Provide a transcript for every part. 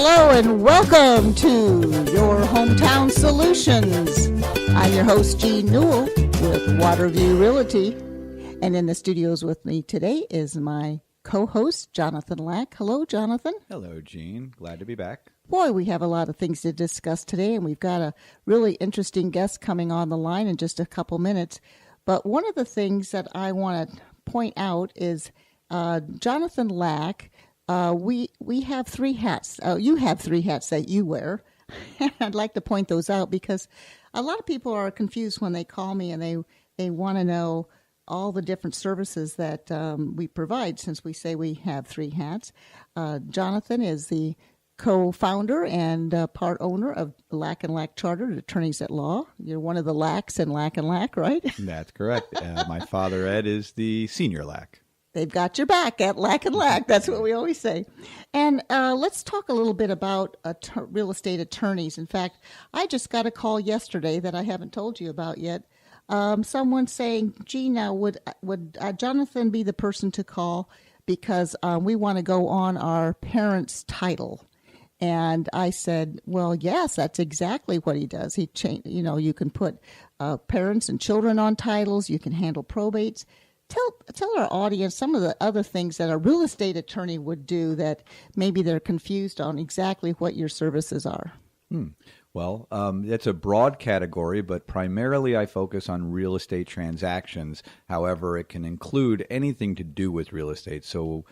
Hello and welcome to Your Hometown Solutions. I'm your host, Jean Newell with Waterview Realty. And in the studios with me today is my co-host, Jonathan Lack. Hello, Jonathan. Hello, Jean. Glad to be back. Boy, we have a lot of things to discuss today, and we've got a really interesting guest coming on the line in just a couple minutes. But one of the things that I want to point out is Jonathan Lack. We have three hats. You have three hats that you wear. I'd like to point those out because a lot of people are confused when they call me and they want to know all the different services that we provide since we say we have three hats. Jonathan is the co-founder and part owner of Lack & Lack Chartered Attorneys at Law. You're one of the Lacks in Lack & Lack, right? That's correct. My father, Ed, is the senior Lack. They've got your back at Lack & Lack. That's what we always say. And let's talk a little bit about real estate attorneys. In fact, I just got a call yesterday that I haven't told you about yet. Someone saying, gee, now would Jonathan be the person to call because we want to go on our parents' title? And I said, well, yes, that's exactly what he does. You can put parents and children on titles. You can handle probates. Tell our audience some of the other things that a real estate attorney would do that maybe they're confused on exactly what your services are. Well, it's a broad category, but primarily I focus on real estate transactions. However, it can include anything to do with real estate. So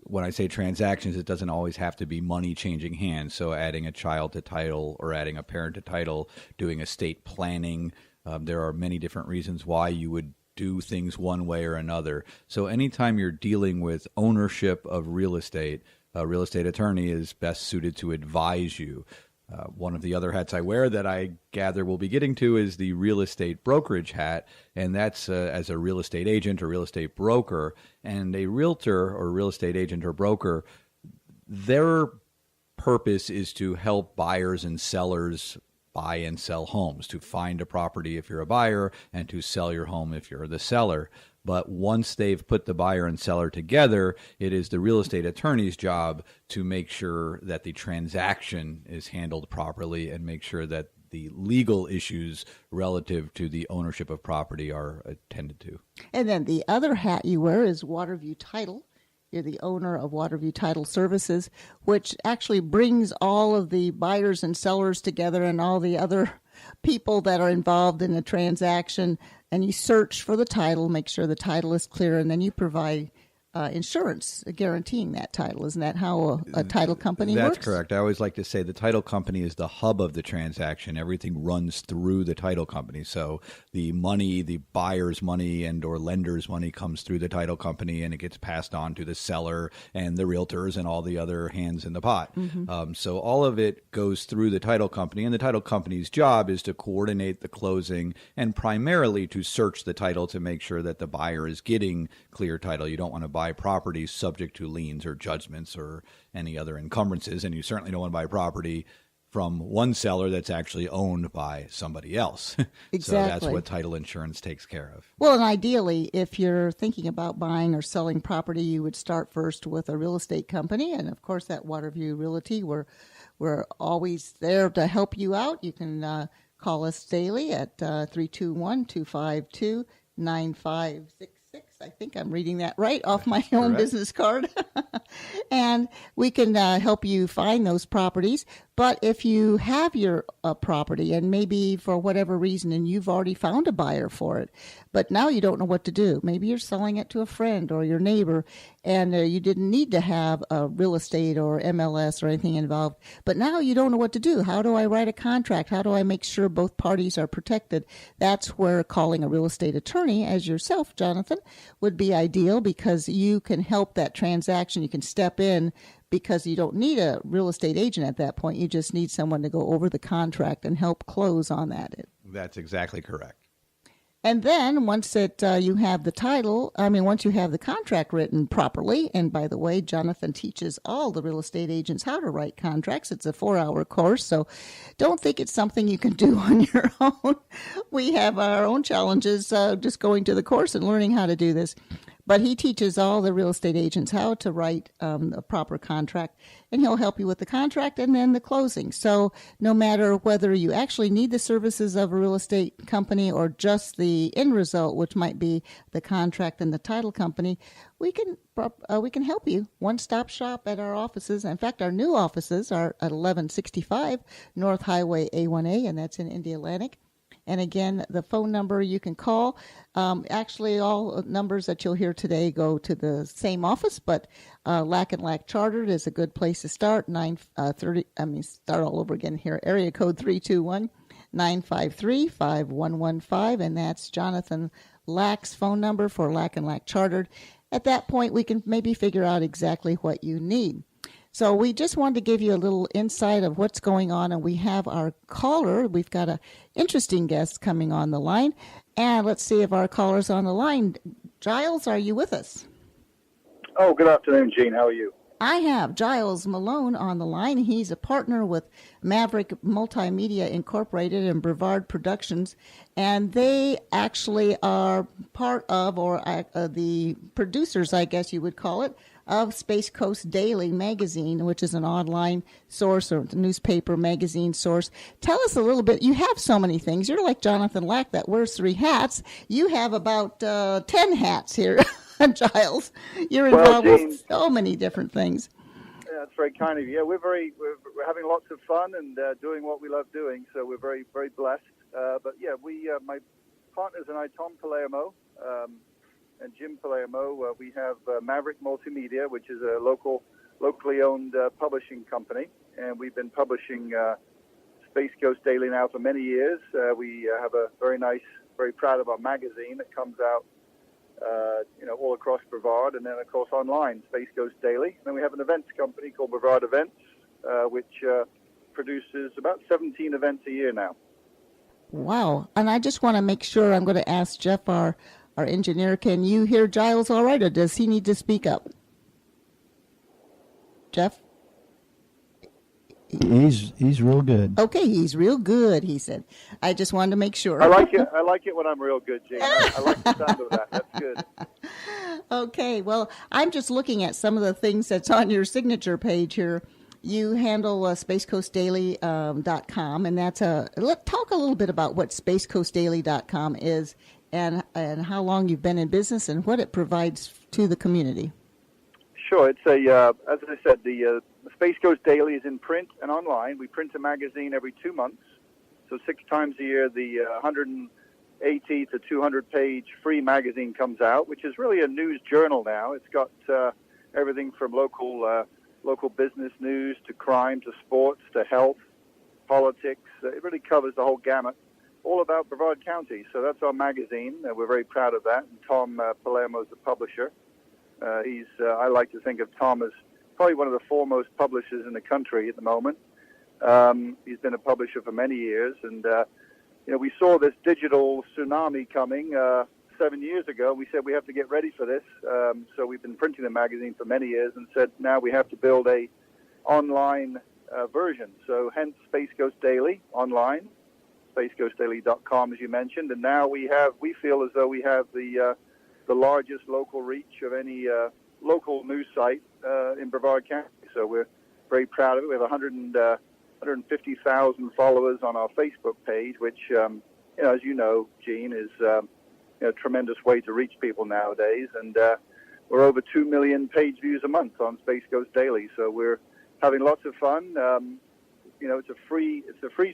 when I say transactions, it doesn't always have to be money changing hands. So adding a child to title or adding a parent to title, doing estate planning. There are many different reasons why you would do things one way or another. So anytime you're dealing with ownership of real estate, a real estate attorney is best suited to advise you. One of the other hats I wear that I gather we'll be getting to is the real estate brokerage hat, and that's as a real estate agent or real estate broker. And a realtor or real estate agent or broker, their purpose is to help buyers and sellers buy and sell homes, to find a property if you're a buyer and to sell your home if you're the seller. But once they've put the buyer and seller together, it is the real estate attorney's job to make sure that the transaction is handled properly and make sure that the legal issues relative to the ownership of property are attended to. And then the other hat you wear is Waterview Title. You're the owner of Waterview Title Services, which actually brings all of the buyers and sellers together and all the other people that are involved in the transaction. And you search for the title, make sure the title is clear, and then you provide insurance guaranteeing that title. Isn't that how a title company works? That's correct. I always like to say the title company is the hub of the transaction. Everything runs through the title company. So the money, the buyer's money and or lender's money comes through the title company and it gets passed on to the seller and the realtors and all the other hands in the pot. Mm-hmm. So all of it goes through the title company, and the title company's job is to coordinate the closing and primarily to search the title to make sure that the buyer is getting clear title. You don't want to buy properties subject to liens or judgments or any other encumbrances, and you certainly don't want to buy property from one seller that's actually owned by somebody else. Exactly. So that's what title insurance takes care of. Well, and ideally, if you're thinking about buying or selling property, you would start first with a real estate company, and of course, at Waterview Realty, we're always there to help you out. You can call us daily at 321-252-9566. I think I'm reading that right off my own business card. And we can help you find those properties. But if you have your property and maybe for whatever reason and you've already found a buyer for it, but now you don't know what to do. Maybe you're selling it to a friend or your neighbor and you didn't need to have a real estate or MLS or anything involved. But now you don't know what to do. How do I write a contract? How do I make sure both parties are protected? That's where calling a real estate attorney as yourself, Jonathan, would be ideal because you can help that transaction. You can step in because you don't need a real estate agent at that point. You just need someone to go over the contract and help close on that. That's exactly correct. And then once you have the title, once you have the contract written properly, and by the way, Jonathan teaches all the real estate agents how to write contracts. It's a 4-hour course, so don't think it's something you can do on your own. We have our own challenges just going to the course and learning how to do this. But he teaches all the real estate agents how to write a proper contract, and he'll help you with the contract and then the closing. So no matter whether you actually need the services of a real estate company or just the end result, which might be the contract and the title company, we can help you. One-stop shop at our offices. In fact, our new offices are at 1165 North Highway A1A, and that's in Indy Atlantic. And again, the phone number you can call. Actually, all numbers that you'll hear today go to the same office, but Lack and Lack Chartered is a good place to start. Start all over again here. Area code 321-953-5115, and that's Jonathan Lack's phone number for Lack and Lack Chartered. At that point, we can maybe figure out exactly what you need. So we just wanted to give you a little insight of what's going on, and we have our caller. We've got an interesting guest coming on the line, and let's see if our caller's on the line. Giles, are you with us? Oh, good afternoon, Jean. How are you? I have Giles Malone on the line. He's a partner with Maverick Multimedia Incorporated and Brevard Productions, and they actually are part of, or the producers, I guess you would call it, of Space Coast Daily magazine, which is an online source or newspaper magazine source. Tell us a little bit. You have so many things. You're like Jonathan Lack that wears 3 hats. You have about 10 hats here, Giles. You're involved with so many different things. Yeah, that's very kind of you. Yeah, we're having lots of fun and doing what we love doing, so we're very, very blessed. But yeah, my partners and I, Tom Palermo, and Jim Palermo, we have Maverick Multimedia, which is a locally owned publishing company, and we've been publishing Space Coast Daily now for many years. We have a very proud of our magazine that comes out, all across Brevard, and then of course online, Space Coast Daily. And then we have an events company called Brevard Events, which produces about 17 events a year now. Wow! And I just want to make sure. I'm going to ask Jeff, our engineer, can you hear Giles all right, or does he need to speak up? Jeff? He's real good. Okay, he's real good, he said. I just wanted to make sure. I like it when I'm real good, Jane. I like the sound of that. That's good. Okay, well, I'm just looking at some of the things that's on your signature page here. You handle spacecoastdaily.com, and let's talk a little bit about what spacecoastdaily.com is and how long you've been in business and what it provides to the community. Sure. It's as I said, the Space Coast Daily is in print and online. We print a magazine every 2 months, so 6 times a year. The 180 to 200-page free magazine comes out, which is really a news journal now. It's got everything from local business news to crime to sports to health, politics. It really covers the whole gamut, all about Brevard County. So that's our magazine. We're very proud of that. And Tom Palermo is the publisher. I like to think of Tom as probably one of the foremost publishers in the country at the moment. He's been a publisher for many years, and we saw this digital tsunami coming 7 years ago. We said we have to get ready for this. So we've been printing the magazine for many years, and said now we have to build a online version. So hence Space Coast Daily online, spacecoastdaily.com, as you mentioned, and now we feel as though we have the largest local reach of any local news site in Brevard County. So we're very proud of it. We have 150,000 followers on our Facebook page, which, as you know, Gene, is a tremendous way to reach people nowadays. And we're over 2 million page views a month on Space Coast Daily. So we're having lots of fun. It's a free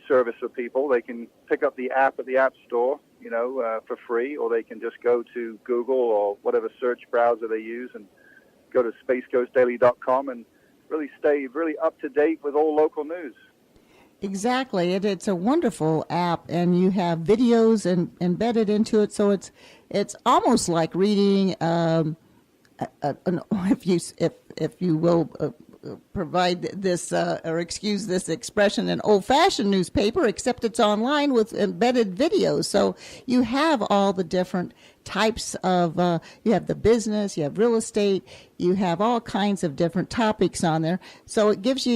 service for people. They can pick up the app at the App Store, for free, or they can just go to Google or whatever search browser they use and go to spacecoastdaily.com and really stay really up to date with all local news. Exactly. It's a wonderful app, and you have videos embedded into it, so it's almost like reading, if you will provide this or excuse this expression, an old-fashioned newspaper, except it's online with embedded videos. So you have all the different types of, you have the business, you have real estate, you have all kinds of different topics on there. So it gives you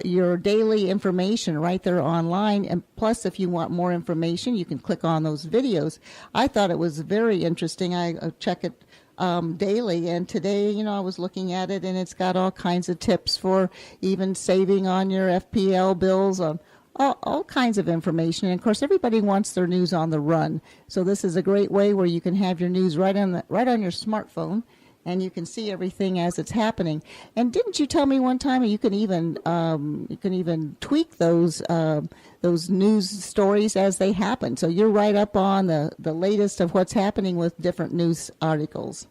your daily information right there online. And plus, if you want more information, you can click on those videos. I thought it was very interesting. I check it daily. And today, I was looking at it, and it's got all kinds of tips for even saving on your FPL bills, on all kinds of information. And of course, everybody wants their news on the run. So this is a great way where you can have your news right on your smartphone, and you can see everything as it's happening. And didn't you tell me one time you can even tweak those news stories as they happen? So you're right up on the latest of what's happening with different news articles.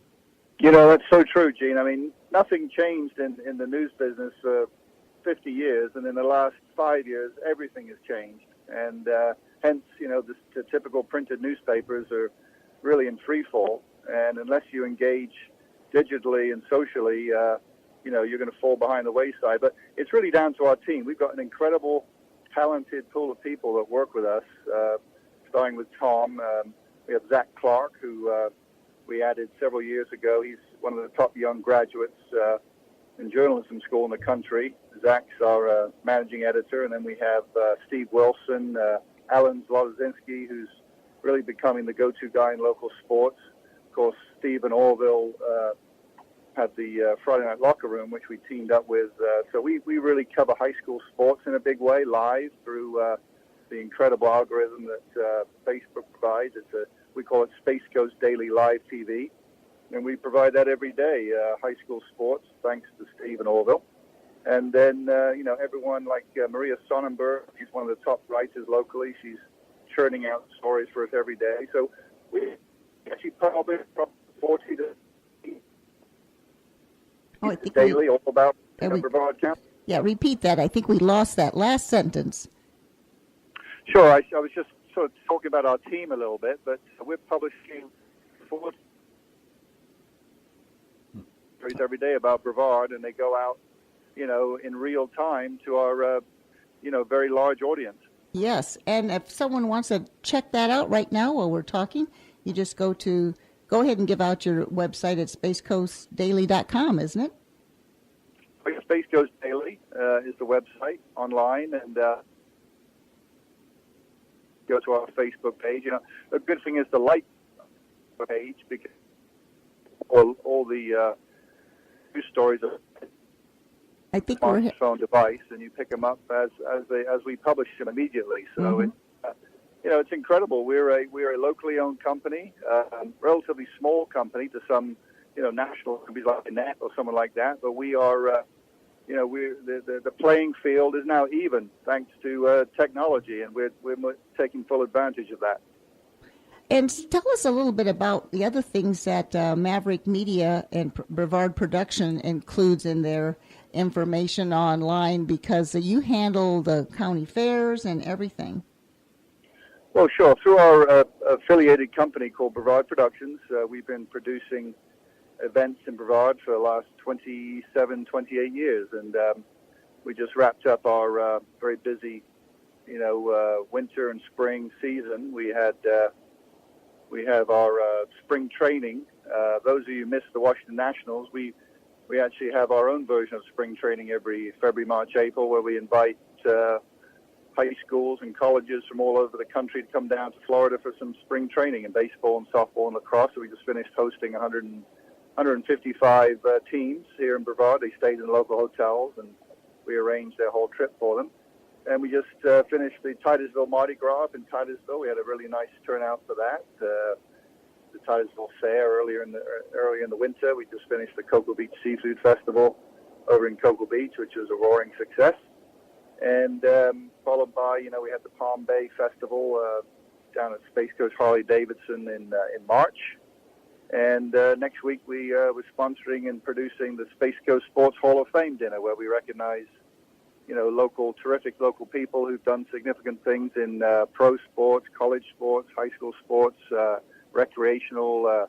That's so true, Gene. I mean, nothing changed in the news business for 50 years, and in the last 5 years, everything has changed. And hence, the typical printed newspapers are really in free fall. And unless you engage digitally and socially, you're going to fall behind the wayside. But it's really down to our team. We've got an incredible, talented pool of people that work with us, starting with Tom. We have Zach Clark, who we added several years ago. He's one of the top young graduates in journalism school in the country. Zach's our managing editor. And then we have Steve Wilson, Alan Zlozinski, who's really becoming the go-to guy in local sports. Of course, Steve and Orville had the Friday Night Locker Room, which we teamed up with. So we really cover high school sports in a big way, live through the incredible algorithm that Facebook provides. We call it Space Coast Daily Live TV. And we provide that every day, high school sports, thanks to Steve and Orville. And then, everyone like Maria Sonnenberg, she's one of the top writers locally. She's churning out stories for us every day. So we actually publish from 40 to I think daily, all about Brevard County. Yeah, repeat that. I think we lost that last sentence. Sure. I was just sort of talking about our team a little bit, but we're publishing 4 stories every day about Brevard, and they go out, in real time to our, very large audience. Yes, and if someone wants to check that out right now while we're talking, you just go ahead and give out your website at spacecoastdaily.com, isn't it? Space Coast Daily is the website online, and go to our Facebook page. The good thing is the like page, because all the news stories are I think smartphone device, and you pick them up as we publish them immediately. So it's incredible. We're a locally owned company, relatively small company to some national companies like Net or someone like that. But we are the playing field is now even thanks to technology, and we're taking full advantage of that. And tell us a little bit about the other things that Maverick Media and Brevard Production includes in their information online, because you handle the county fairs and everything. Well, sure. Through our affiliated company called Brevard Productions, we've been producing events in Brevard for the last 27, 28 years. And we just wrapped up our very busy, winter and spring season. We have our spring training. Those of you who missed the Washington Nationals, we actually have our own version of spring training every February, March, April, where we invite high schools and colleges from all over the country to come down to Florida for some spring training in baseball and softball and lacrosse. So we just finished hosting 155 teams here in Brevard. They stayed in local hotels, and we arranged their whole trip for them. And we just finished the Titusville Mardi Gras up in Titusville. We had a really nice turnout for that. The Titusville Fair earlier in the winter. We just finished the Cocoa Beach Seafood Festival over in Cocoa Beach, which was a roaring success. And followed by, we had the Palm Bay Festival down at Space Coast Harley Davidson in March. And next week we were sponsoring and producing the Space Coast Sports Hall of Fame dinner, where we recognize terrific local people who've done significant things in pro sports, college sports, high school sports, recreational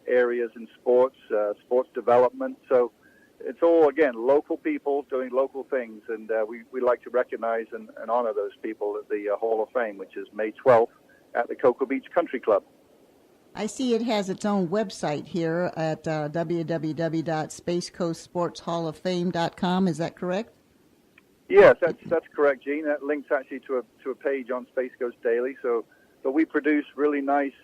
areas in sports, sports development. So it's all, again, local people doing local things, and we like to recognize and honor those people at the Hall of Fame, which is May 12th at the Cocoa Beach Country Club. I see it has its own website here at www.spacecoastsportshalloffame.com. Is that correct? Yes, that's correct, Gene. That links actually to a page on Space Coast Daily. But we produce really nice